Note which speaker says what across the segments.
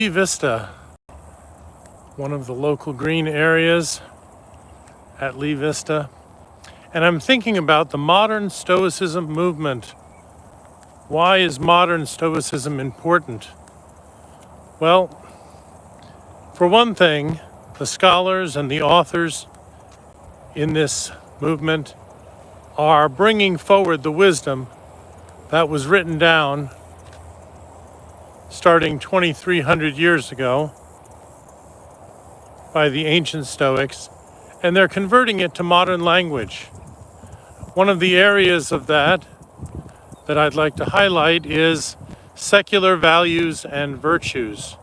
Speaker 1: Vista, one of the local green areas at Lee Vista, and I'm thinking about the modern Stoicism movement. Why is modern Stoicism important? Well, for one thing, the scholars and the authors in this movement are bringing forward the wisdom that was written down starting 2,300 years ago by the ancient Stoics, and they're converting it to modern language. One of the areas of that I'd like to highlight is secular values and virtues.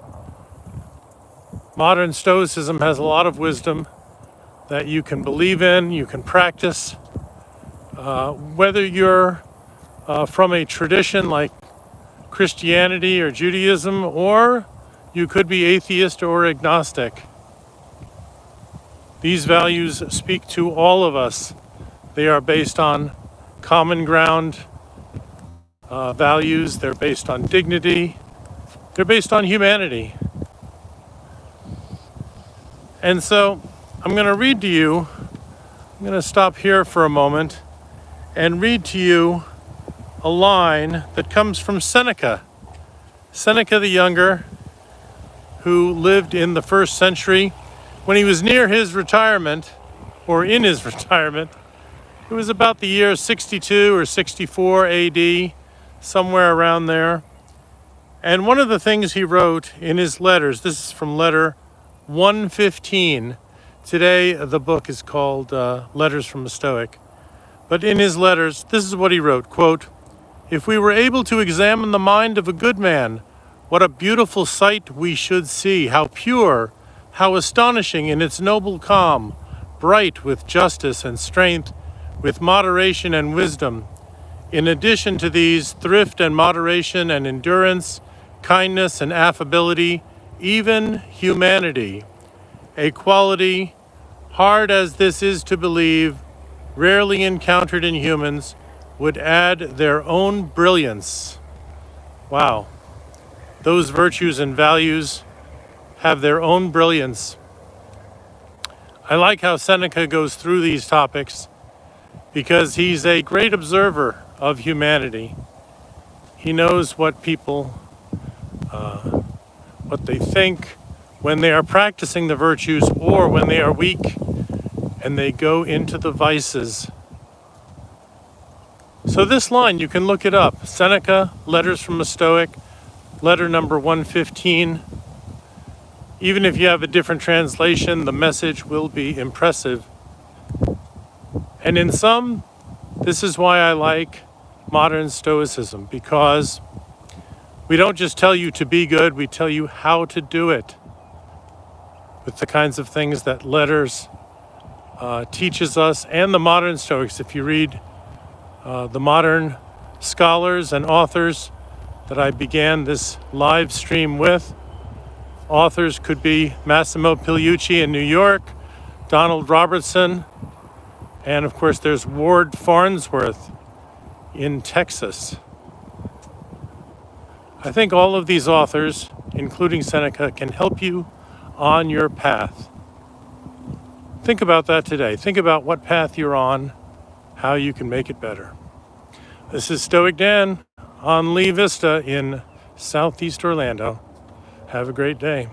Speaker 1: Modern Stoicism has a lot of wisdom that you can believe in, you can practice. Whether you're from a tradition like Christianity or Judaism, or you could be atheist or agnostic. These values speak to all of us. They are based on common ground values. They're based on dignity. They're based on humanity. And so I'm going to read to you, I'm going to stop here for a moment and read to you a line that comes from Seneca. Seneca the Younger, who lived in the 1st century. When he was near his retirement, or in his retirement, it was about the year 62 or 64 AD, somewhere around there. And one of the things he wrote in his letters, this is from letter 115. Today the book is called Letters from a Stoic. But in his letters, this is what he wrote, quote, "If we were able to examine the mind of a good man, what a beautiful sight we should see, how pure, how astonishing in its noble calm, bright with justice and strength, with moderation and wisdom. In addition to these, thrift and moderation and endurance, kindness and affability, even humanity, a quality, hard as this is to believe, rarely encountered in humans, would add their own brilliance." Wow. Those virtues and values have their own brilliance. I like how Seneca goes through these topics because he's a great observer of humanity. He knows what people, what they think when they are practicing the virtues or when they are weak and they go into the vices. So this line, you can look it up. Seneca, Letters from a Stoic, letter number 115. Even if you have a different translation, the message will be impressive. And in sum, this is why I like modern Stoicism, because we don't just tell you to be good, we tell you how to do it with the kinds of things that Letters teaches us, and the modern Stoics. If you read the modern scholars and authors that I began this live stream with. Authors could be Massimo Pigliucci in New York, Donald Robertson, and of course there's Ward Farnsworth in Texas. I think all of these authors, including Seneca, can help you on your path. Think about that today. Think about what path you're on, how you can make it better. This is StoicDan on Lee Vista in Southeast Orlando. Have a great day.